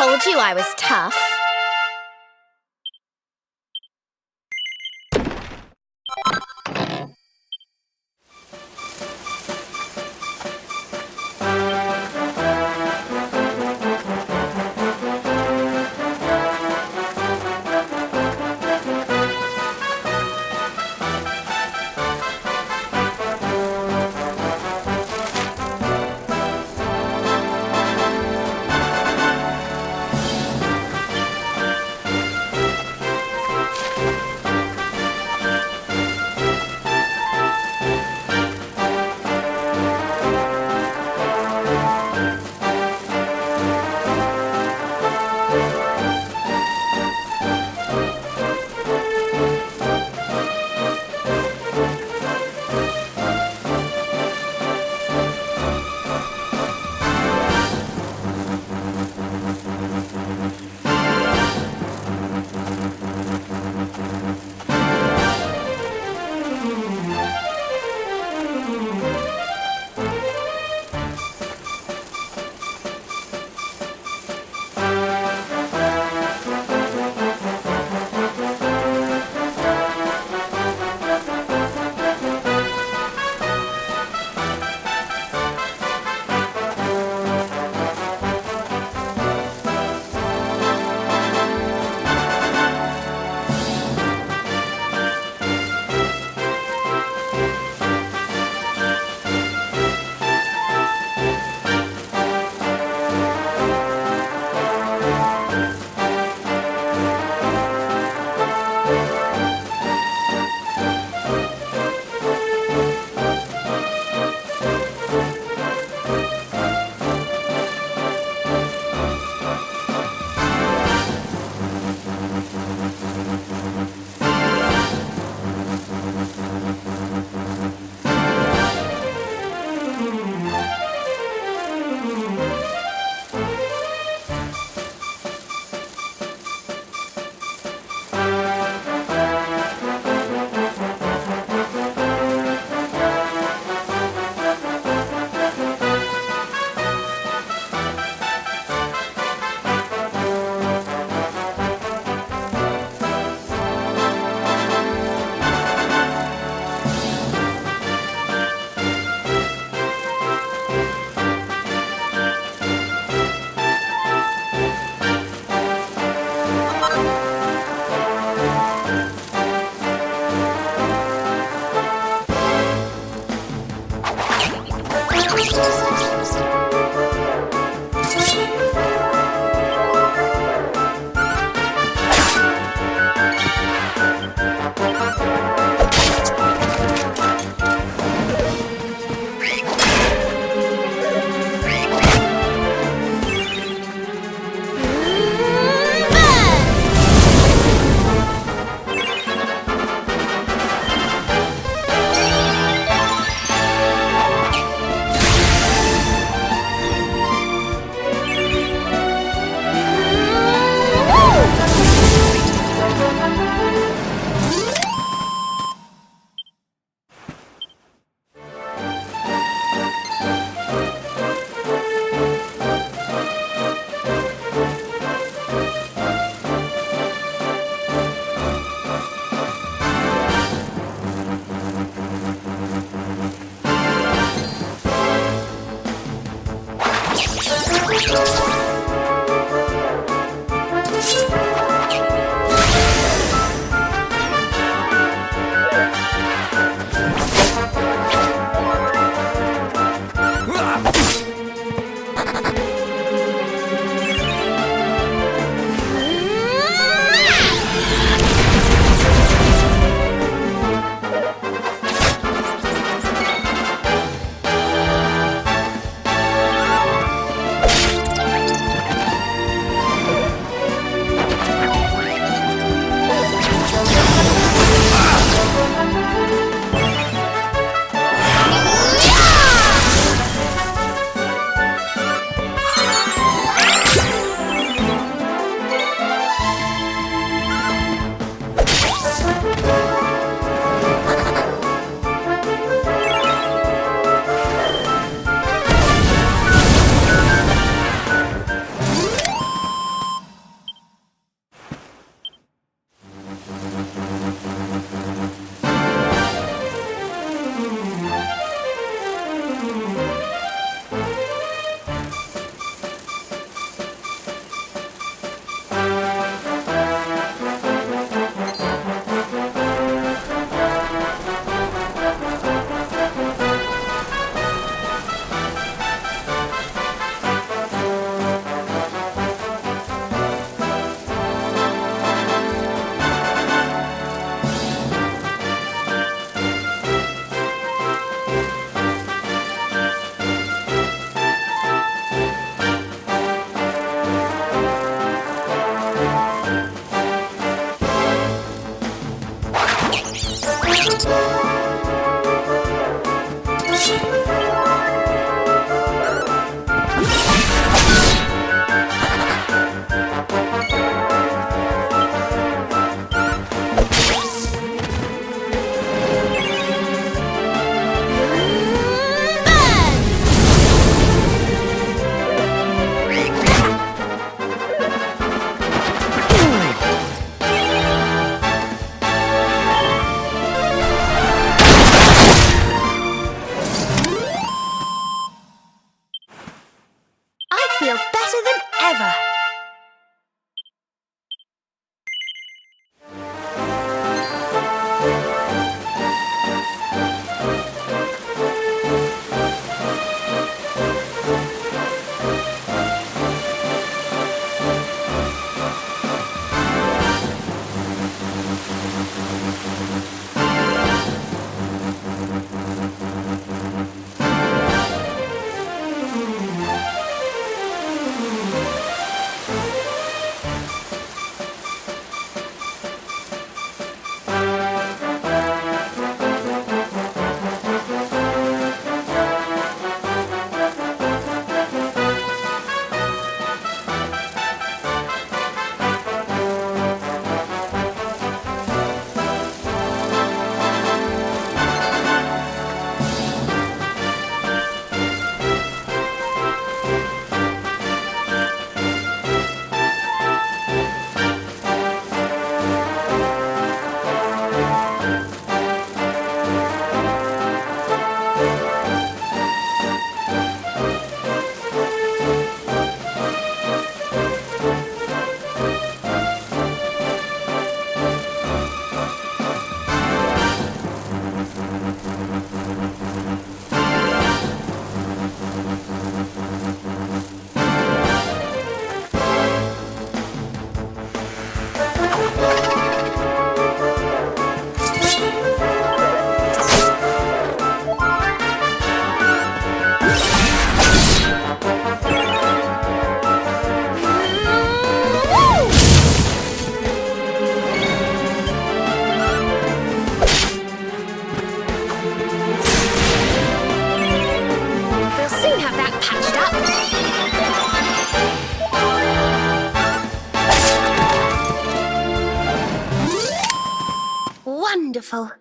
Told you I was tough. Feel better than ever. Wonderful.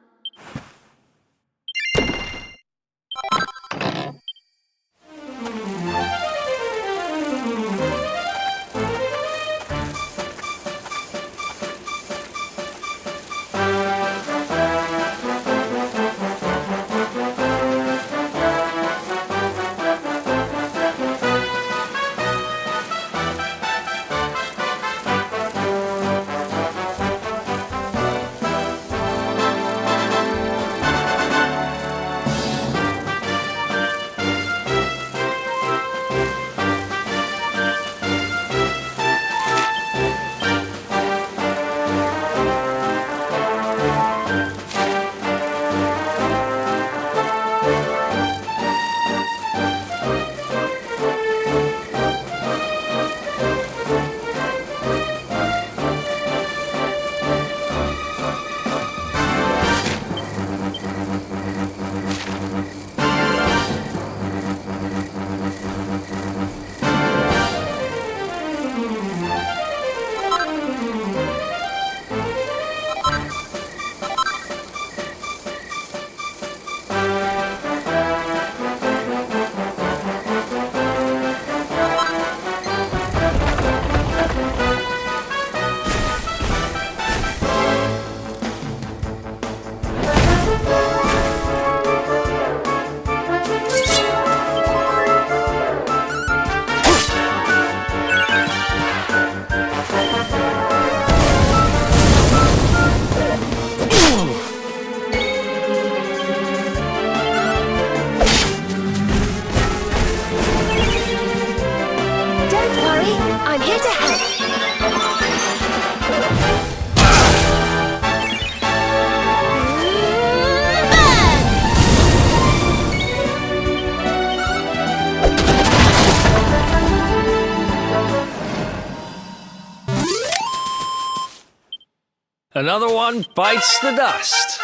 I'm here to help. Another one bites the dust.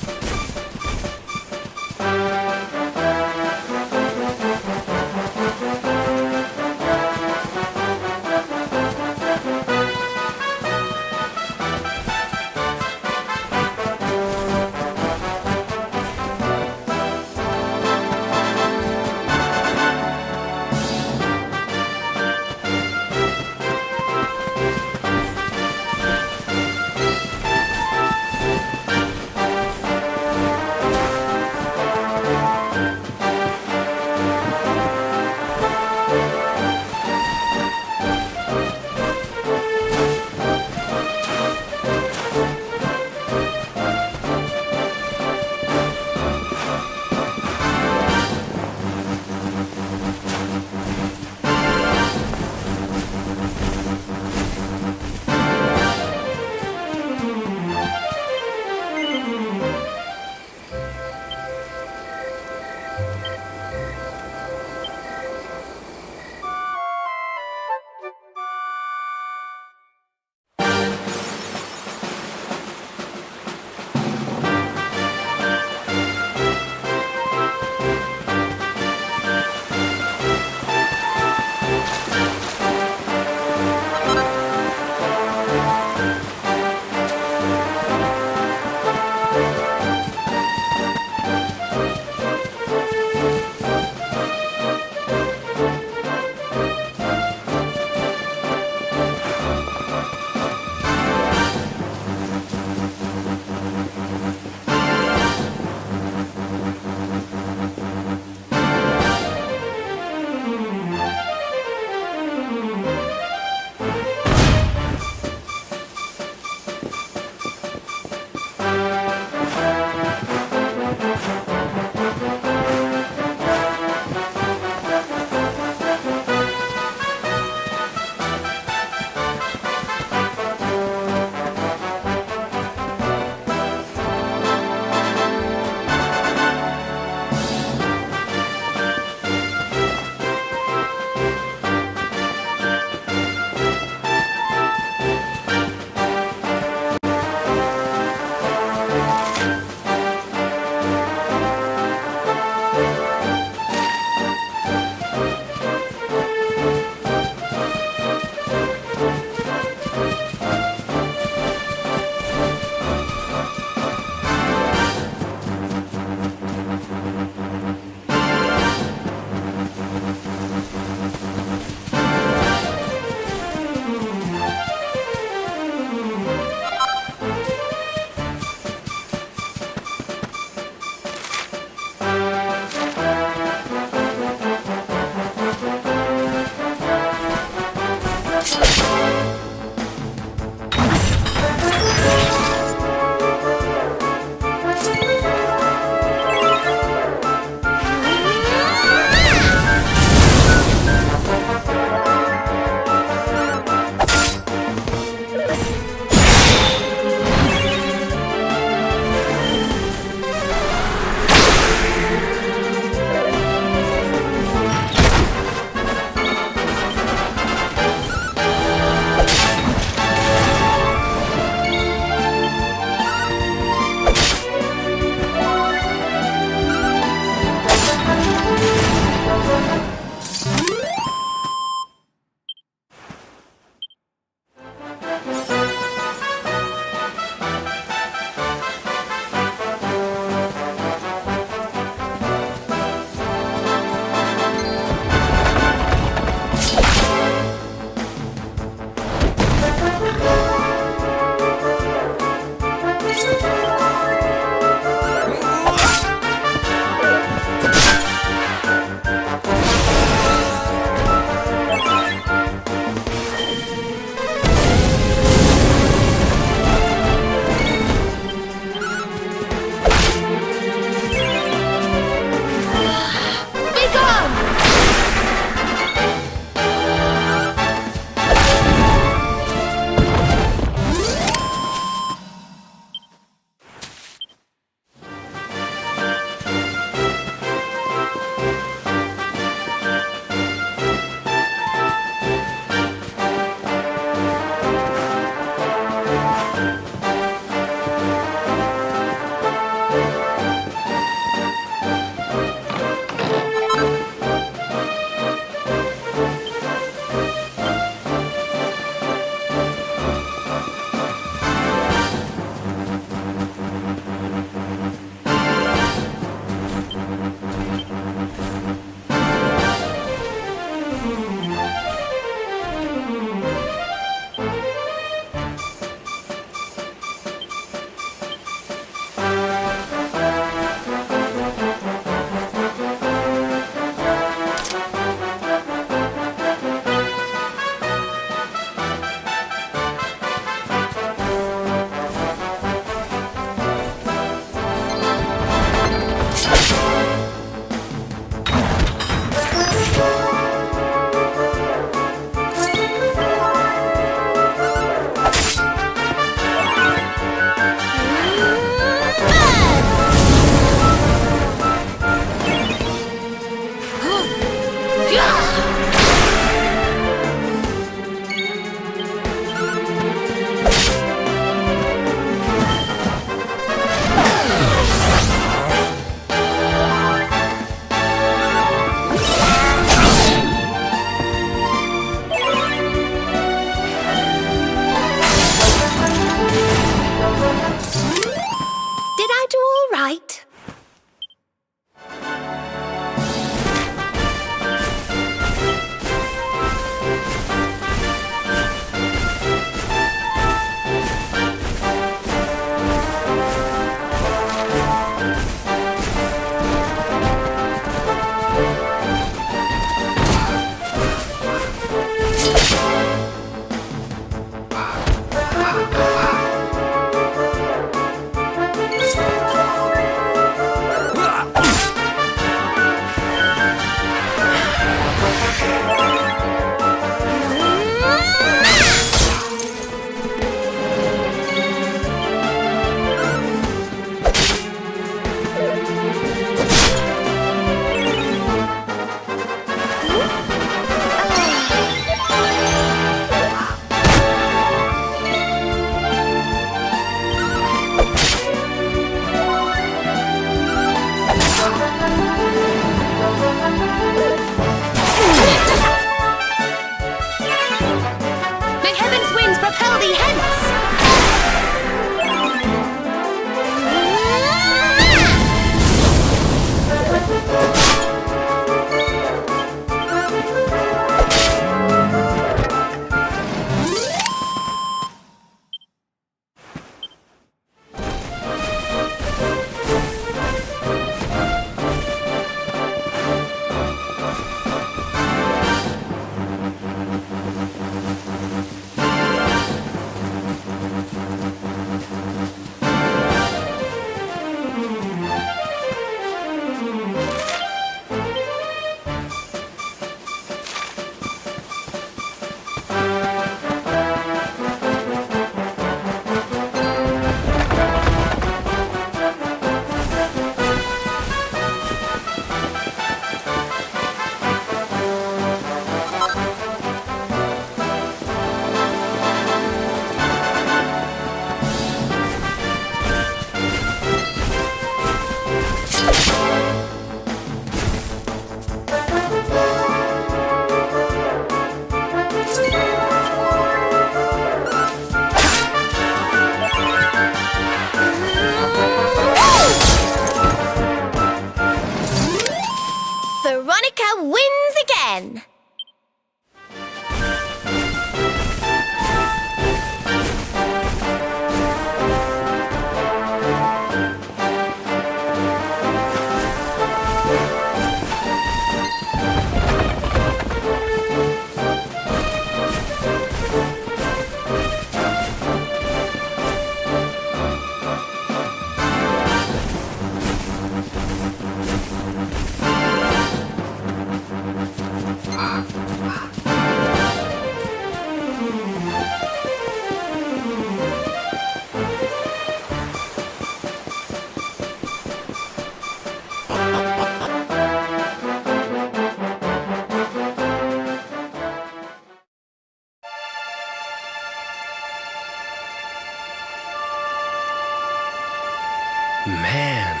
Man.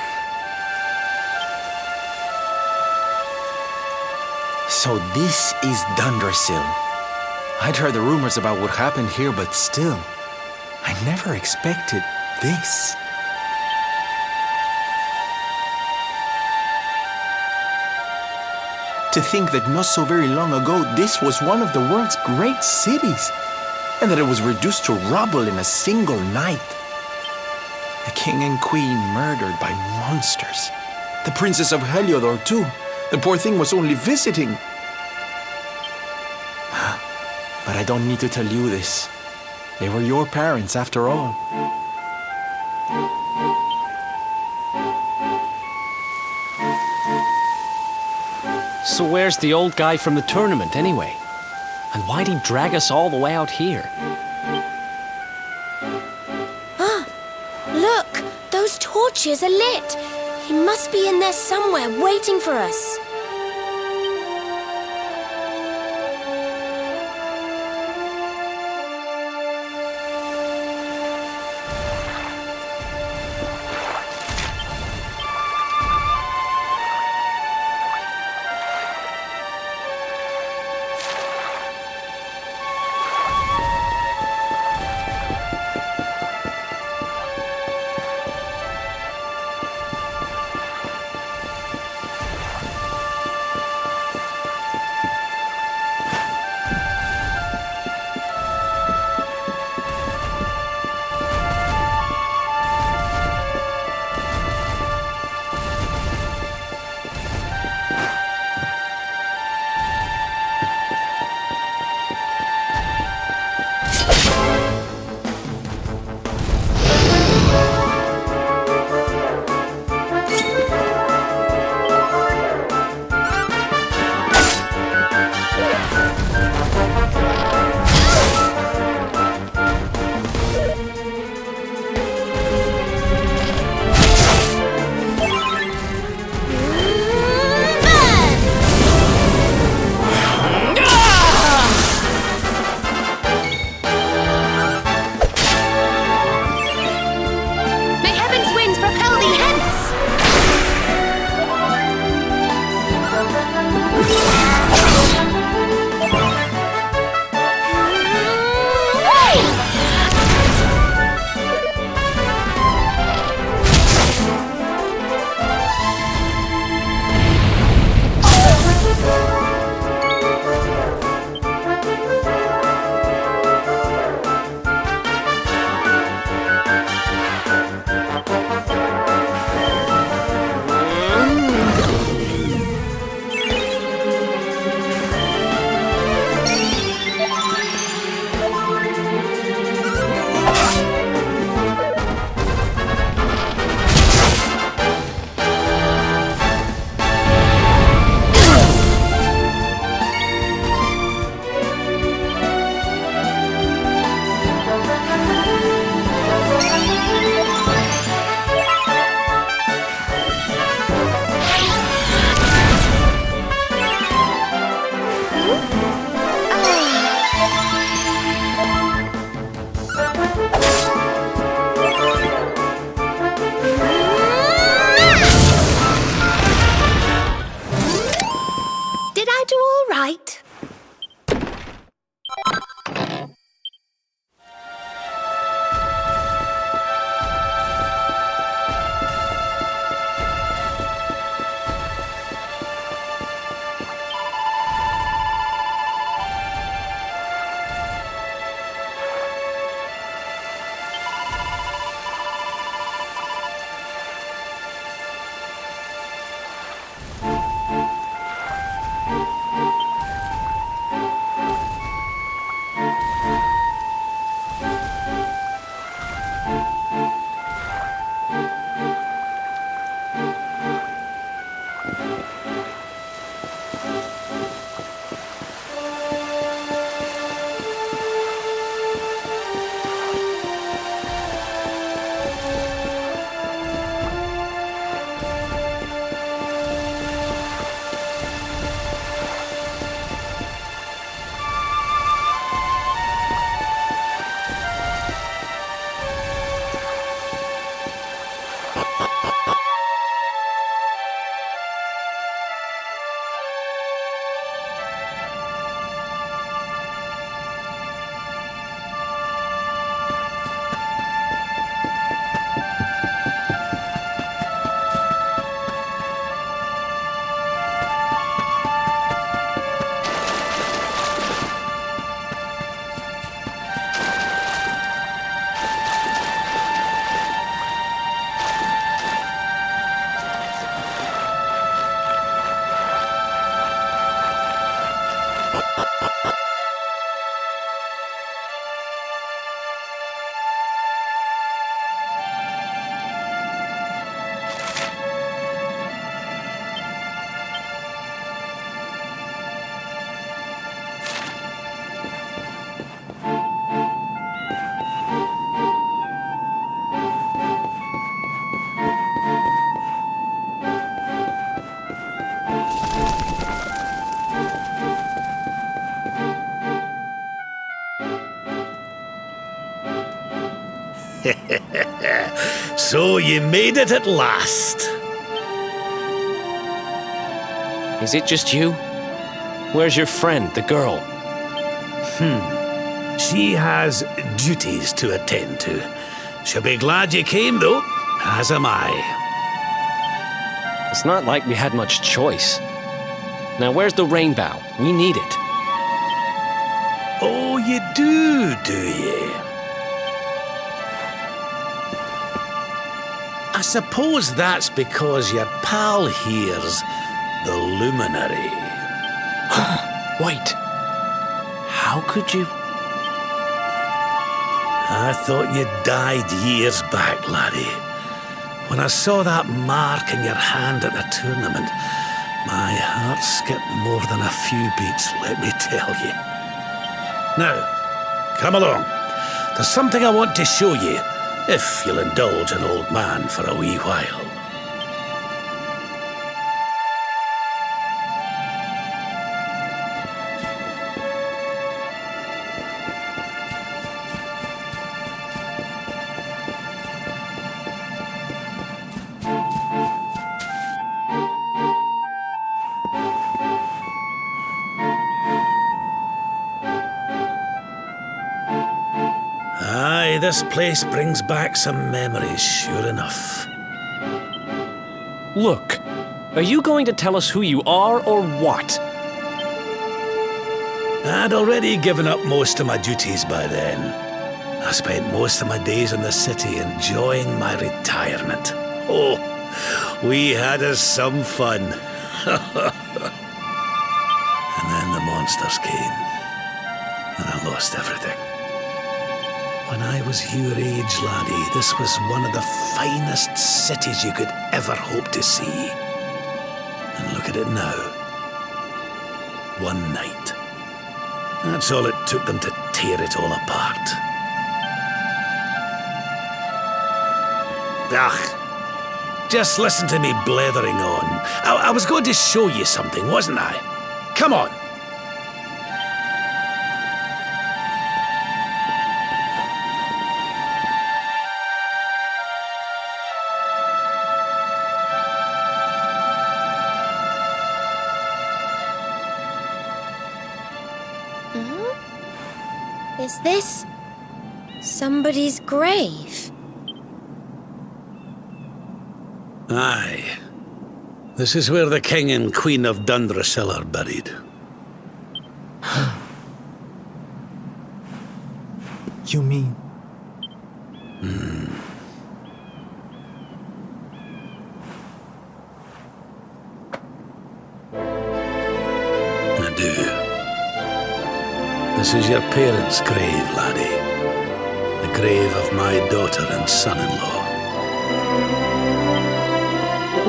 So this is Dundrasil. I'd heard the rumors about what happened here, but still, I never expected this. To think that not so very long ago, this was one of the world's great cities, and that it was reduced to rubble in a single night. The king and queen murdered by monsters. The princess of Heliodor, too. The poor thing was only visiting. But I don't need to tell you this. They were your parents, after all. So where's the old guy from the tournament, anyway? And why'd he drag us all the way out here? Look, those torches are lit. He must be in there somewhere, waiting for us. So you made it at last. Is it just you? Where's your friend, the girl? She has duties to attend to. She'll be glad you came, though, as am I. It's not like we had much choice. Now, where's the rainbow? We need it. Oh, you do you? I suppose that's because your pal here's the luminary. Wait. How could you? I thought you died years back, laddie. When I saw that mark in your hand at the tournament, my heart skipped more than a few beats, let me tell you. Now, come along. There's something I want to show you, if you'll indulge an old man for a wee while. Aye, this place brings back some memories, sure enough. Look. Are you going to tell us who you are or what? I'd already given up most of my duties by then. I spent most of my days in the city enjoying my retirement. Oh, we had us some fun. And then the monsters came, and I lost everything. When I was your age, laddie, this was one of the finest cities you could ever hope to see. And look at it now. One night. That's all it took them to tear it all apart. Ugh. Just listen to me blethering on. I was going to show you something, wasn't I? Come on. Is this somebody's grave? Aye. This is where the King and Queen of Dundrasil are buried. You mean? I do. This is your parents' grave, laddie. The grave of my daughter and son-in-law.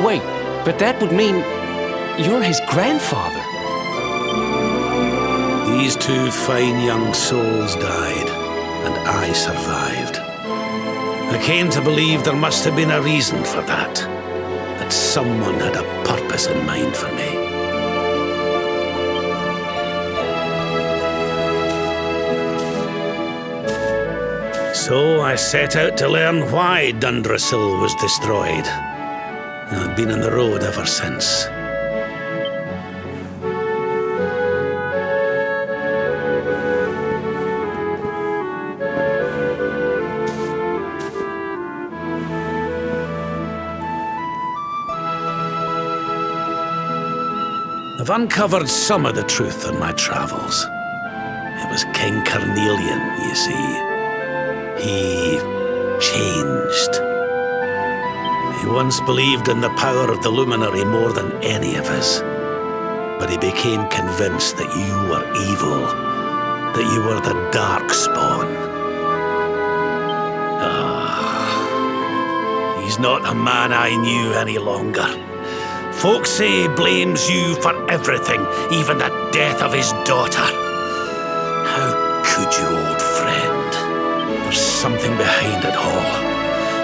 Wait, but that would mean you're his grandfather. These two fine young souls died, and I survived. I came to believe there must have been a reason for that. That someone had a purpose in mind for me. So I set out to learn why Dundrasil was destroyed. And I've been on the road ever since. I've uncovered some of the truth on my travels. It was King Carnelian, you see. He changed. He once believed in the power of the luminary more than any of us. but he became convinced that you were evil, that you were the Darkspawn. He's not a man I knew any longer. Folks say he blames you for everything, even the death of his daughter. How could you, old friend? There's something behind it all.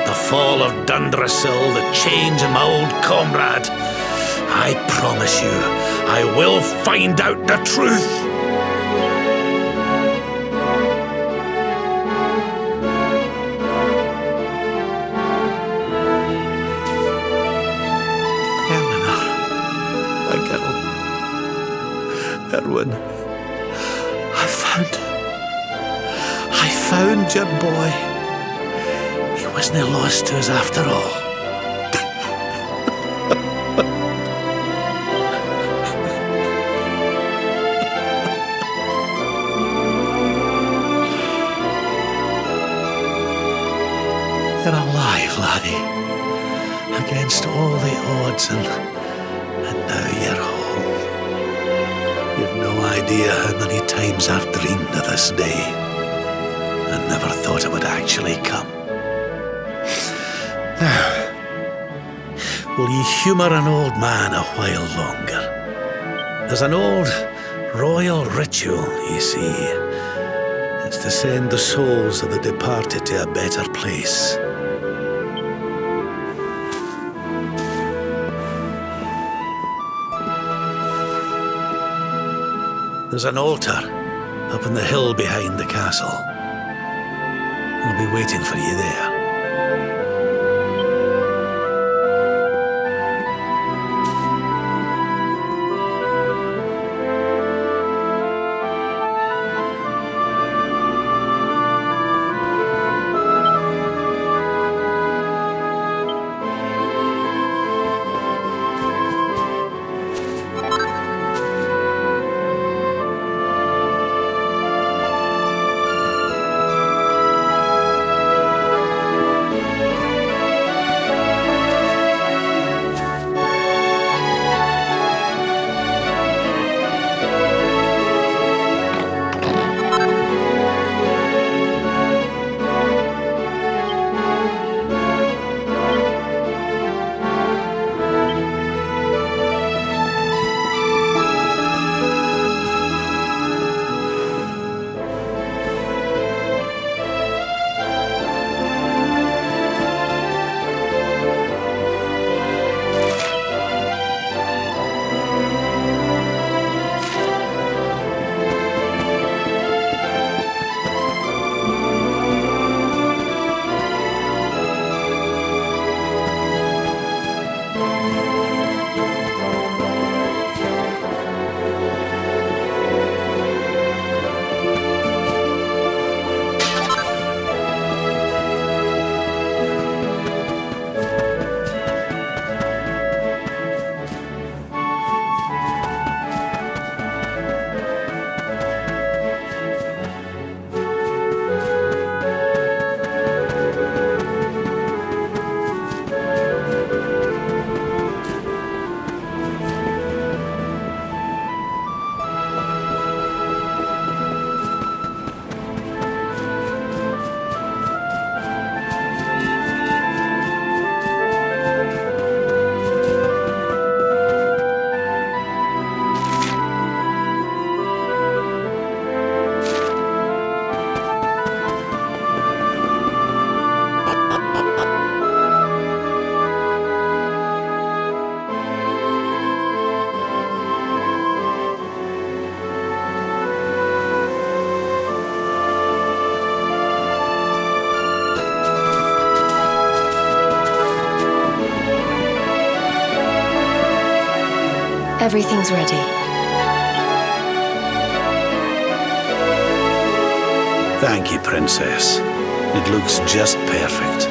The fall of Dundrasil, the change in my old comrade. I promise you, I will find out the truth. Erwin, I found your boy. He wasn't lost to us after all. You're alive, laddie. Against all the odds, and now you're home. You've no idea how many times I've dreamed of this day. I never thought it would actually come. Now, will you humour an old man a while longer? There's an old royal ritual, you see. It's to send the souls of the departed to a better place. There's an altar up on the hill behind the castle. I'll be waiting for you there. Everything's ready. Thank you, Princess. It looks just perfect.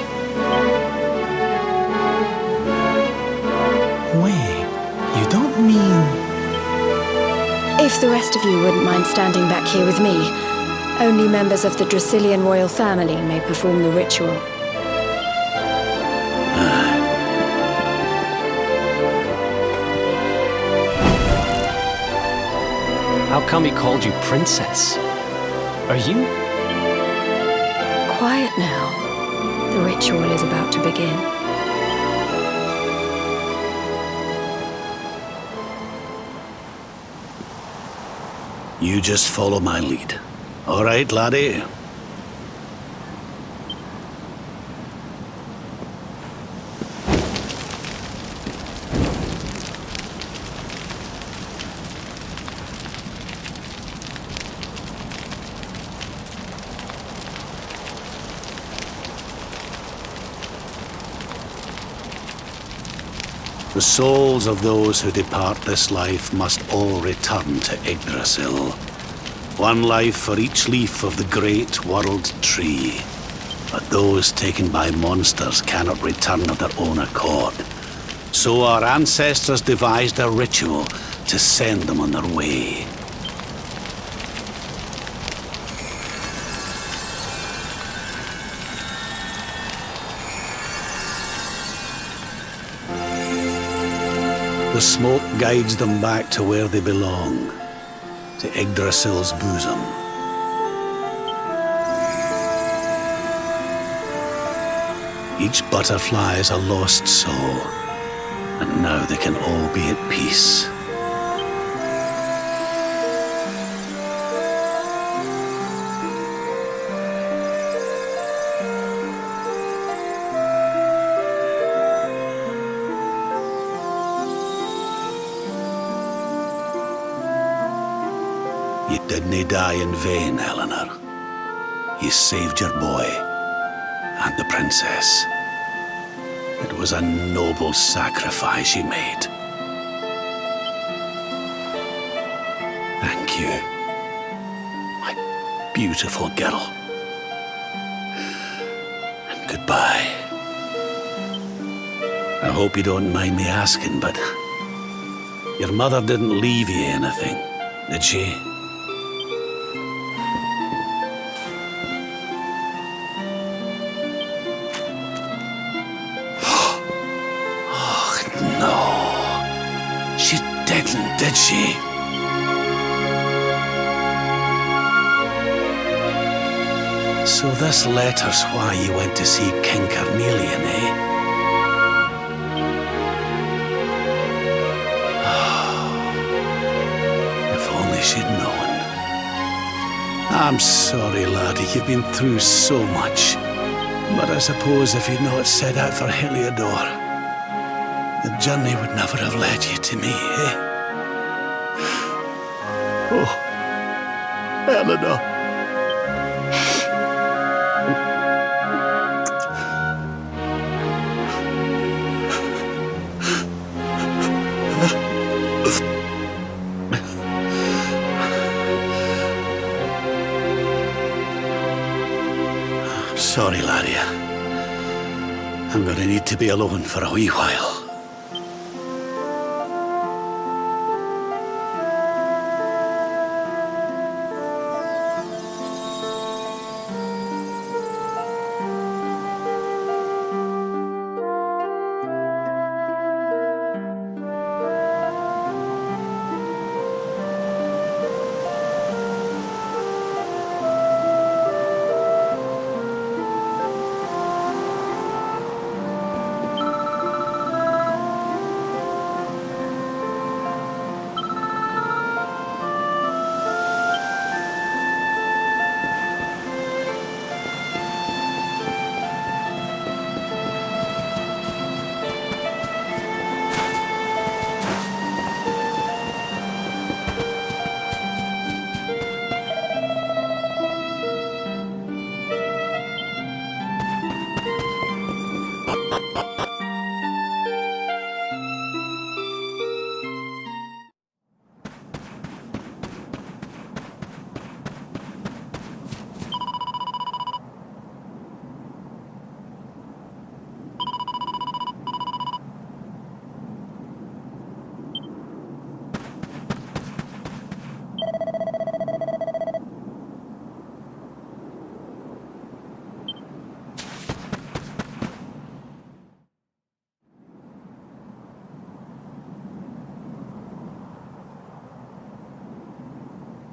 Wait, you don't mean... If the rest of you wouldn't mind standing back here with me, only members of the Drasilian royal family may perform the ritual. How come he called you princess? Are you? Quiet now. The ritual is about to begin. You just follow my lead. All right, laddie? The souls of those who depart this life must all return to Yggdrasil. One life for each leaf of the great world tree. But those taken by monsters cannot return of their own accord. So our ancestors devised a ritual to send them on their way. The smoke guides them back to where they belong, to Yggdrasil's bosom. Each butterfly is a lost soul, and now they can all be at peace. You didn't die in vain, Eleanor. You saved your boy and the princess. It was a noble sacrifice you made. Thank you, my beautiful girl. And goodbye. I hope you don't mind me asking, but your mother didn't leave you anything, did she? She didn't, did she? So this letter's why you went to see King Carnelian, eh? If only she'd known. I'm sorry, laddie, you've been through so much. But I suppose if you'd not set out for Heliodor, the journey would never have led you to me, eh? Oh, Eleanor. I'm sorry, laddie. I'm going to need to be alone for a wee while.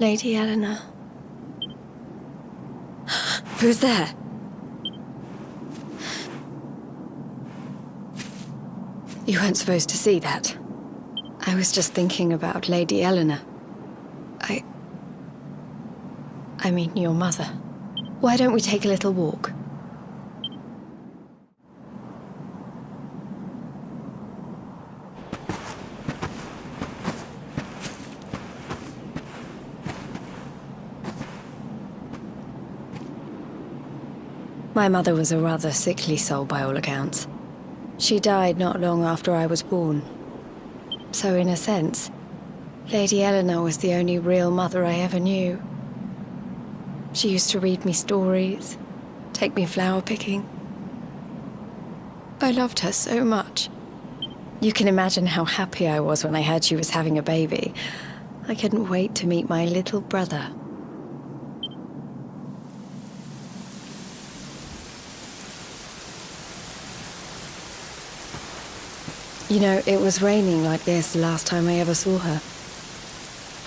Lady Eleanor. Who's there? You weren't supposed to see that. I was just thinking about Lady Eleanor. I mean, your mother. Why don't we take a little walk? My mother was a rather sickly soul by all accounts. She died not long after I was born. So in a sense, Lady Eleanor was the only real mother I ever knew. She used to read me stories, take me flower picking. I loved her so much. You can imagine how happy I was when I heard she was having a baby. I couldn't wait to meet my little brother. You know, it was raining like this the last time I ever saw her.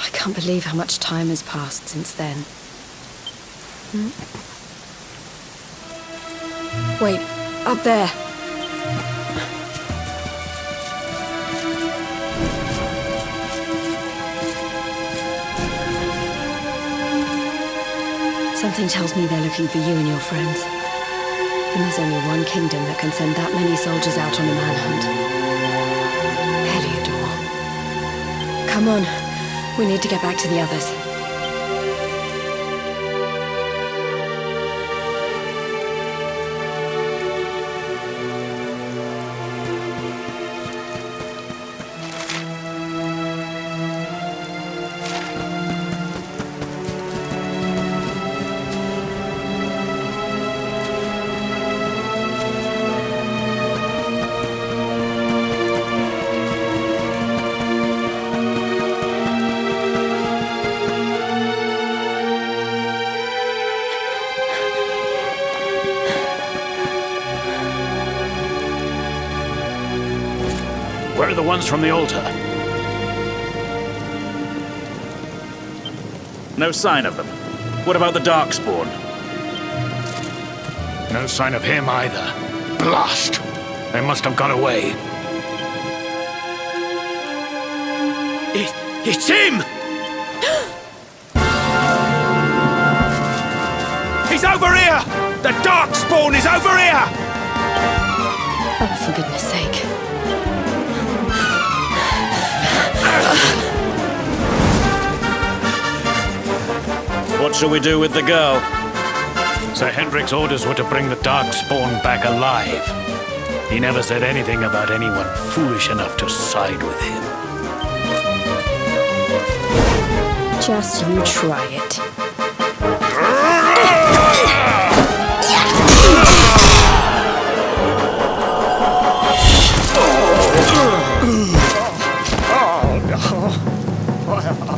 I can't believe how much time has passed since then. Wait, up there. Something tells me they're looking for you and your friends. And there's only one kingdom that can send that many soldiers out on a manhunt. Come on, we need to get back to the others. Where are the ones from the altar? No sign of them. What about the Darkspawn? No sign of him either. Blast! They must have gone away. It's him! He's over here! The Darkspawn is over here! Oh, for goodness sake. What shall we do with the girl? Sir Hendrik's orders were to bring the Darkspawn back alive. He never said anything about anyone foolish enough to side with him. Just you try it.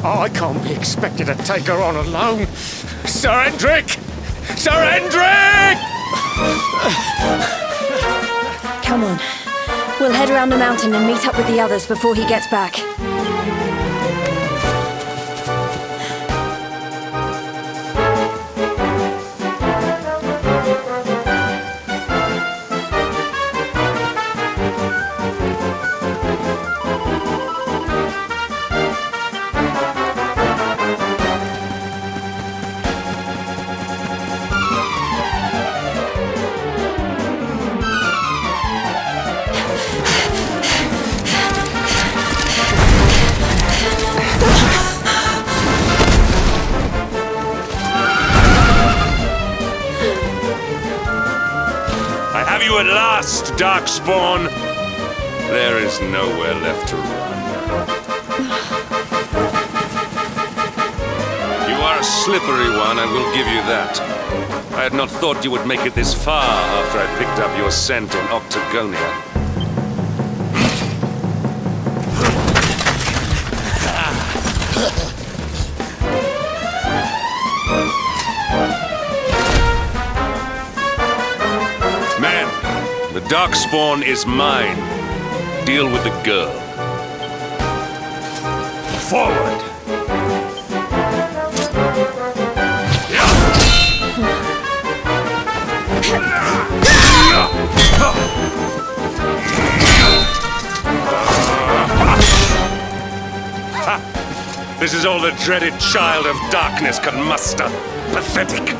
I can't be expected to take her on alone. Sir Hendrik! Sir Hendrik! Come on. We'll head around the mountain and meet up with the others before he gets back. At last, Darkspawn! There is nowhere left to run. You are a slippery one, I will give you that. I had not thought you would make it this far after I picked up your scent in Octagonia. The Darkspawn is mine. Deal with the girl. Forward! This is all the dreaded child of darkness can muster. Pathetic.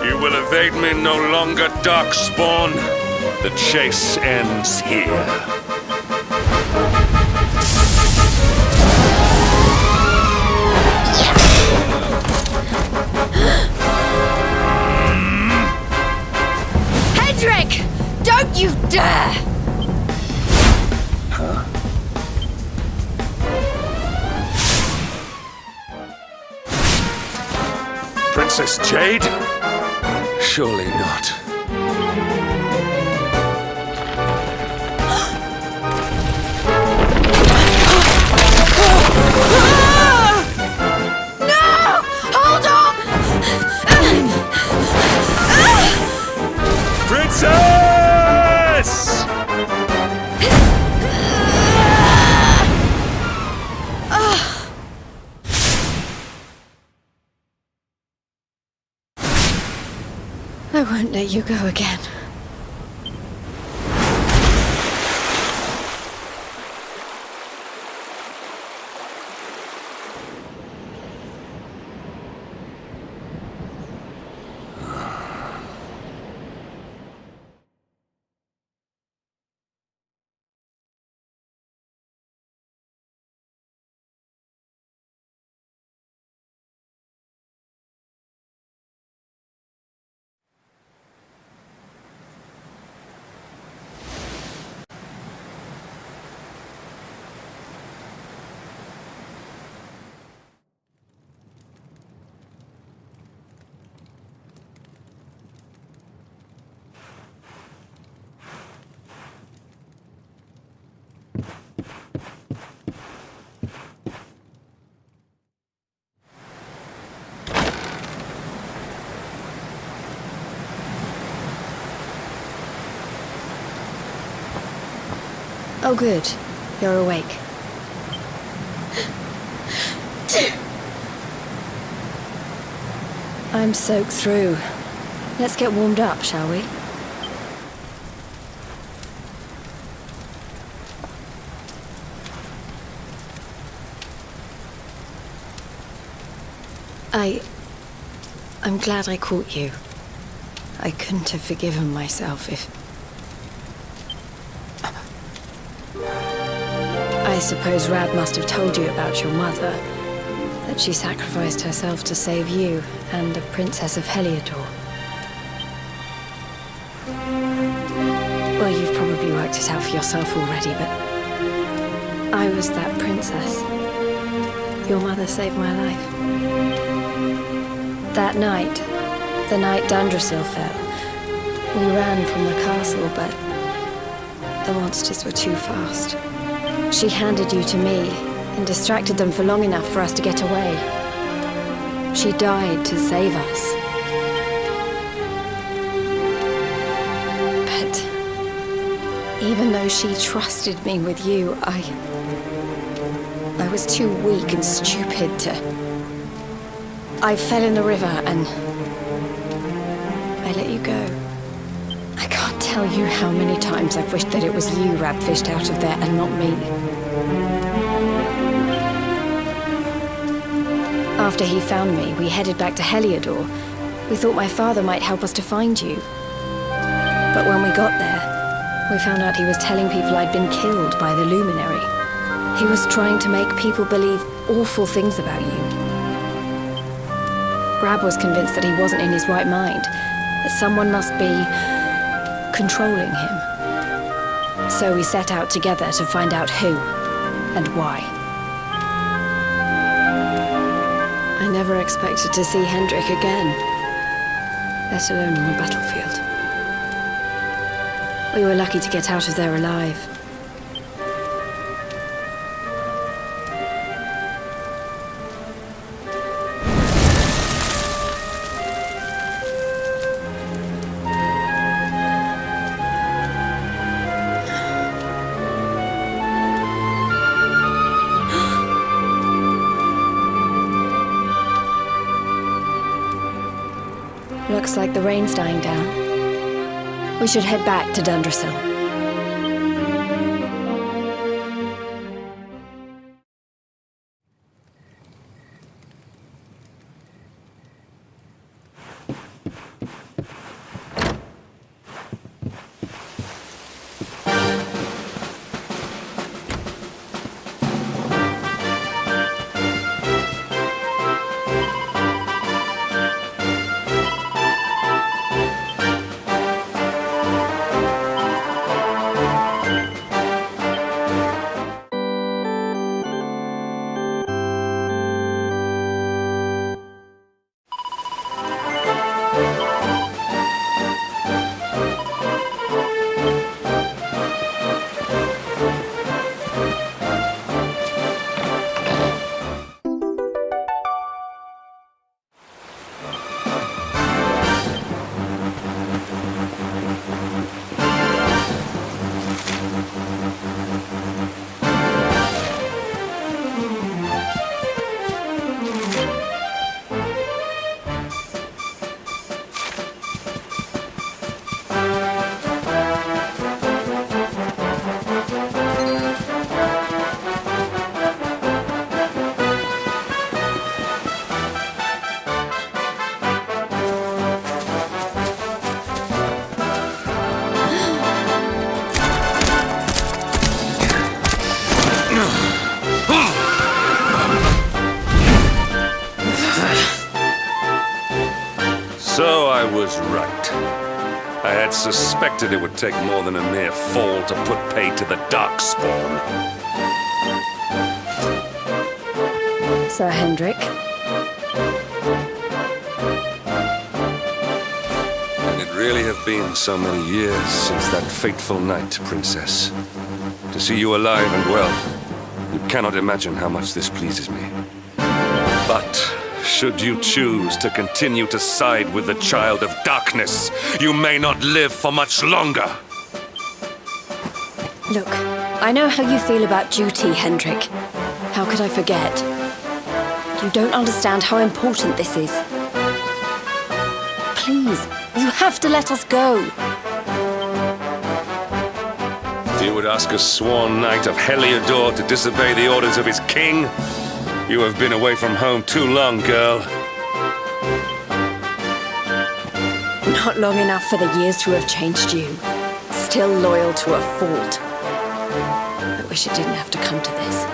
You will evade me no longer, Darkspawn. The chase ends here. Hendrik! Don't you dare! Princess Jade? Surely not. No! Hold on! Princess! I won't let you go again. Oh, good. You're awake. I'm soaked through. Let's get warmed up, shall we? I'm glad I caught you. I couldn't have forgiven myself if... I suppose Rad must have told you about your mother. That she sacrificed herself to save you and the Princess of Heliodor. Well, you've probably worked it out for yourself already, but... I was that princess. Your mother saved my life. That night, the night Dundrasil fell, we ran from the castle, but the monsters were too fast. She handed you to me and distracted them for long enough for us to get away. She died to save us. But even though she trusted me with you, I was too weak and stupid to... I fell in the river and I let you go. I can't tell you how many times I've wished that it was you Rab fished out of there and not me. After he found me, we headed back to Heliodor. We thought my father might help us to find you. But when we got there, we found out he was telling people I'd been killed by the Luminary. He was trying to make people believe awful things about you. Rab was convinced that he wasn't in his right mind, that someone must be controlling him. So we set out together to find out who and why. I never expected to see Hendrik again, let alone on the battlefield. We were lucky to get out of there alive. Looks like the rain's dying down. We should head back to Dundrasil. So I was right. I had suspected it would take more than a mere fall to put pay to the Darkspawn. Sir Hendrik. And it really have been so many years since that fateful night, Princess. To see you alive and well, you cannot imagine how much this pleases me. But should you choose to continue to side with the Child of Darkness, you may not live for much longer. Look, I know how you feel about duty, Hendrik. How could I forget? You don't understand how important this is. Please, you have to let us go. You would ask a sworn knight of Heliodor to disobey the orders of his king? You have been away from home too long, girl. Not long enough for the years to have changed you. Still loyal to a fault. I wish it didn't have to come to this.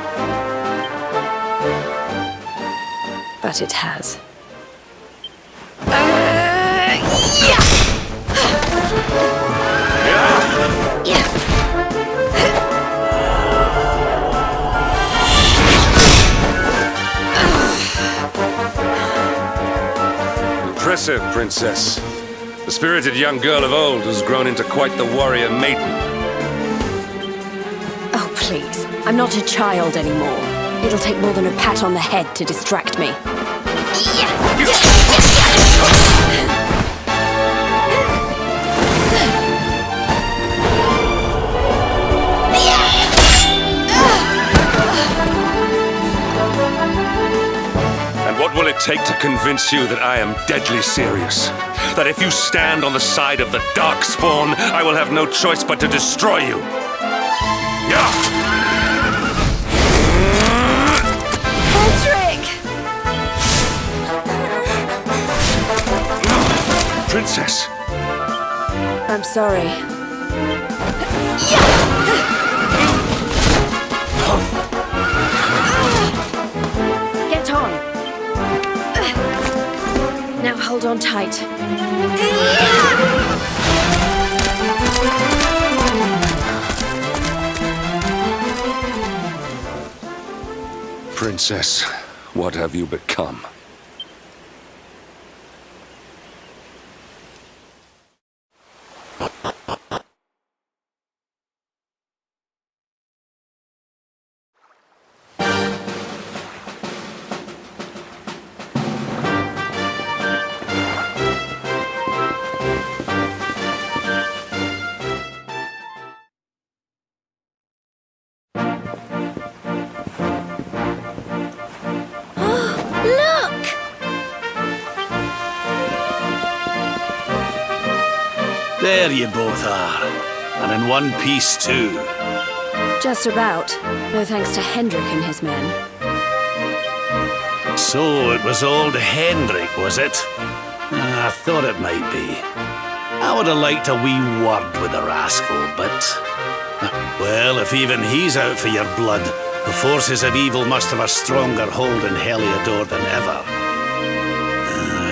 But it has. Impressive, Princess. The spirited young girl of old has grown into quite the warrior maiden. Oh, please. I'm not a child anymore. It'll take more than a pat on the head to distract me. And what will it take to convince you that I am deadly serious? That if you stand on the side of the Darkspawn, I will have no choice but to destroy you? Yeah! Patrick! Princess! I'm sorry. Get on. Now hold on tight. Princess, what have you become? Look! There you both are. And in one piece, too. Just about. No thanks to Hendrik and his men. So it was old Hendrik, was it? I thought it might be. I would have liked a wee word with the rascal, but... Well, if even he's out for your blood, the forces of evil must have a stronger hold in Heliodor than ever.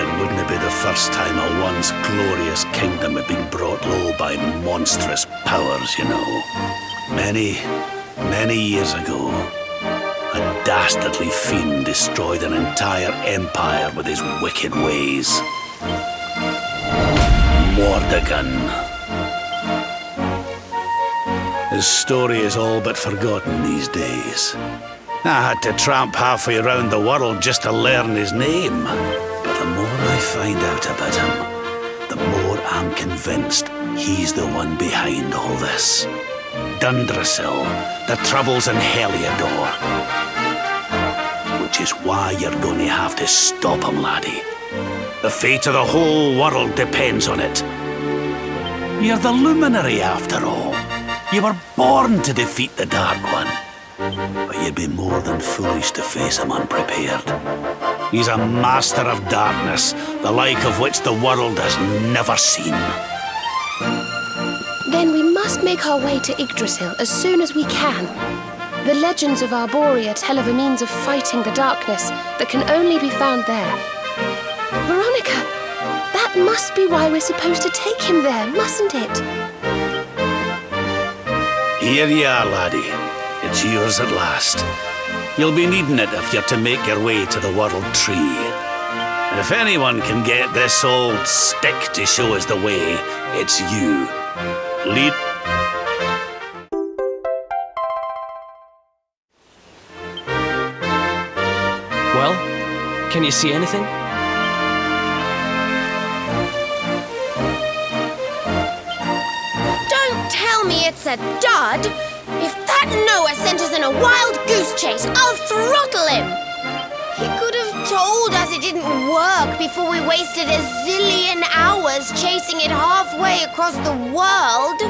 It wouldn't be the first time a once glorious kingdom had been brought low by monstrous powers, you know. Many years ago, a dastardly fiend destroyed an entire empire with his wicked ways. Mordegon. His story is all but forgotten these days. I had to tramp halfway around the world just to learn his name. But the more I find out about him, the more I'm convinced he's the one behind all this. Dundrasil, the troubles in Heliodor. Which is why you're going to have to stop him, laddie. The fate of the whole world depends on it. You're the luminary, after all. You were born to defeat the Dark One. But you'd be more than foolish to face him unprepared. He's a master of darkness, the like of which the world has never seen. Then we must make our way to Yggdrasil as soon as we can. The legends of Arborea tell of a means of fighting the darkness that can only be found there. Veronica, that must be why we're supposed to take him there, mustn't it? Here you are, laddie. It's yours at last. You'll be needing it if you're to make your way to the World Tree. And if anyone can get this old stick to show us the way, it's you. Lead... Well, can you see anything? Don't tell me it's a dud! If that Noah sent us in a wild goose chase, I'll throttle him! He could have told us it didn't work before we wasted a zillion hours chasing it halfway across the world.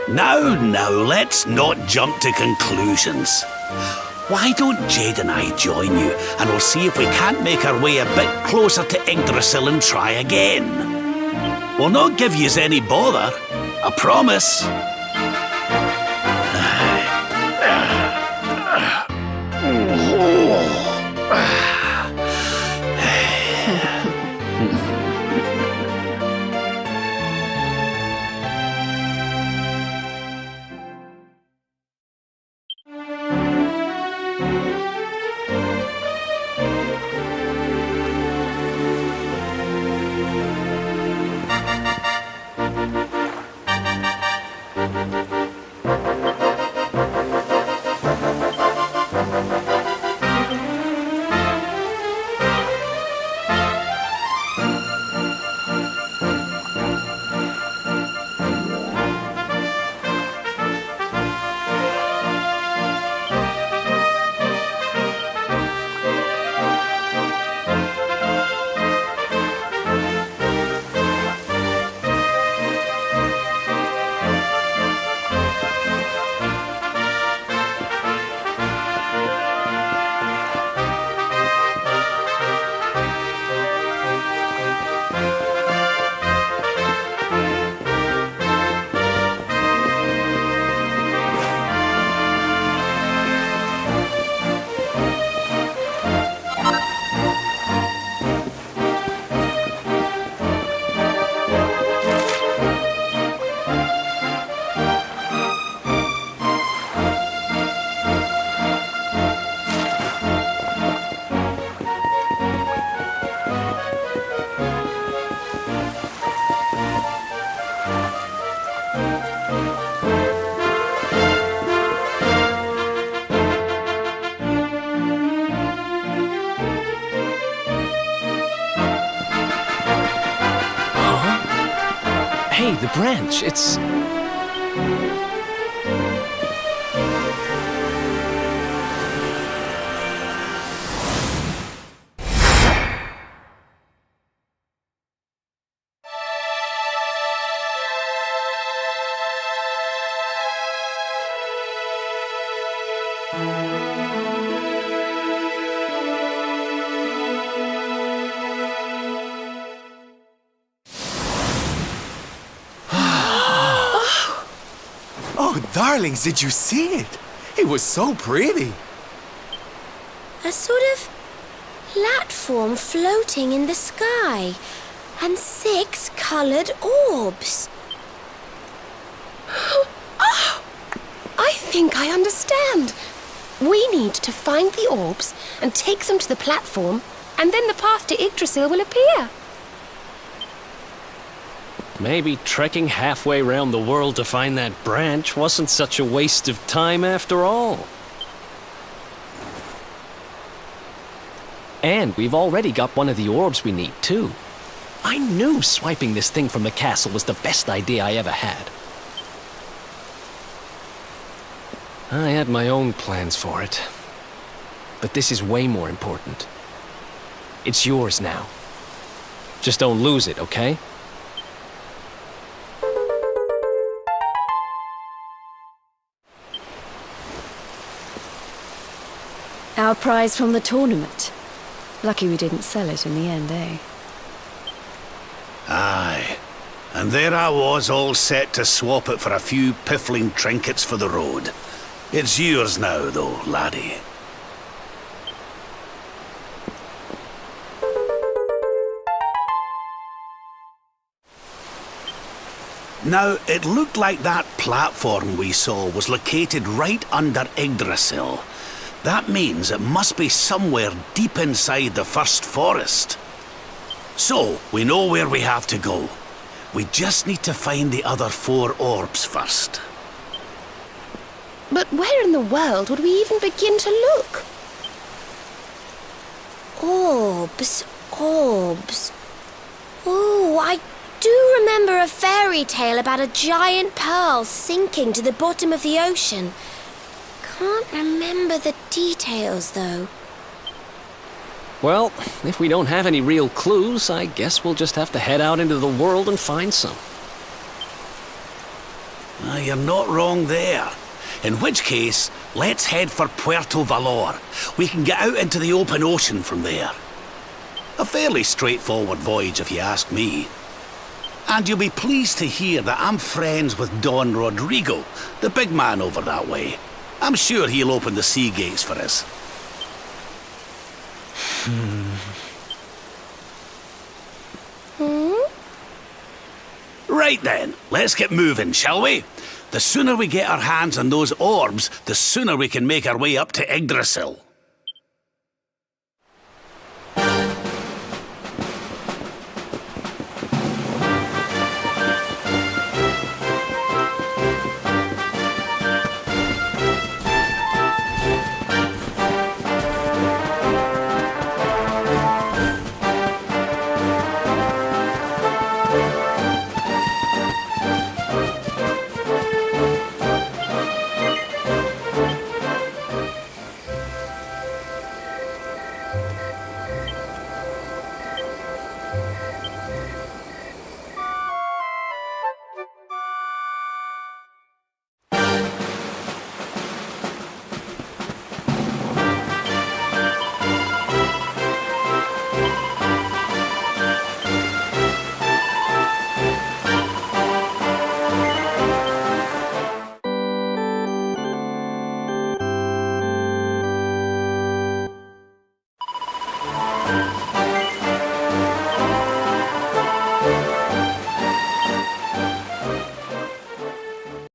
Now, let's not jump to conclusions. Why don't Jade and I join you, and we'll see if we can't make our way a bit closer to Yggdrasil and try again. We'll not give yous any bother, I promise. Hey, the branch, it's... Oh, darlings, did you see it? It was so pretty. A sort of platform floating in the sky, and 6 coloured orbs. Oh, I think I understand. We need to find the orbs and take them to the platform, and then the path to Yggdrasil will appear. Maybe trekking halfway around the world to find that branch wasn't such a waste of time after all. And we've already got one of the orbs we need, too. I knew swiping this thing from the castle was the best idea I ever had. I had my own plans for it. But this is way more important. It's yours now. Just don't lose it, okay? Our prize from the tournament. Lucky we didn't sell it in the end, eh? Aye. And there I was, all set to swap it for a few piffling trinkets for the road. It's yours now, though, laddie. Now, it looked like that platform we saw was located right under Yggdrasil. That means it must be somewhere deep inside the first forest. So, we know where we have to go. We just need to find the other 4 orbs first. But where in the world would we even begin to look? Orbs, orbs. Oh, I do remember a fairy tale about a giant pearl sinking to the bottom of the ocean. Can't remember the details, though. Well, if we don't have any real clues, I guess we'll just have to head out into the world and find some. You're not wrong there. In which case, let's head for Puerto Valor. We can get out into the open ocean from there. A fairly straightforward voyage, if you ask me. And you'll be pleased to hear that I'm friends with Don Rodrigo, the big man over that way. I'm sure he'll open the sea gates for us. Right then, let's get moving, shall we? The sooner we get our hands on those orbs, the sooner we can make our way up to Yggdrasil.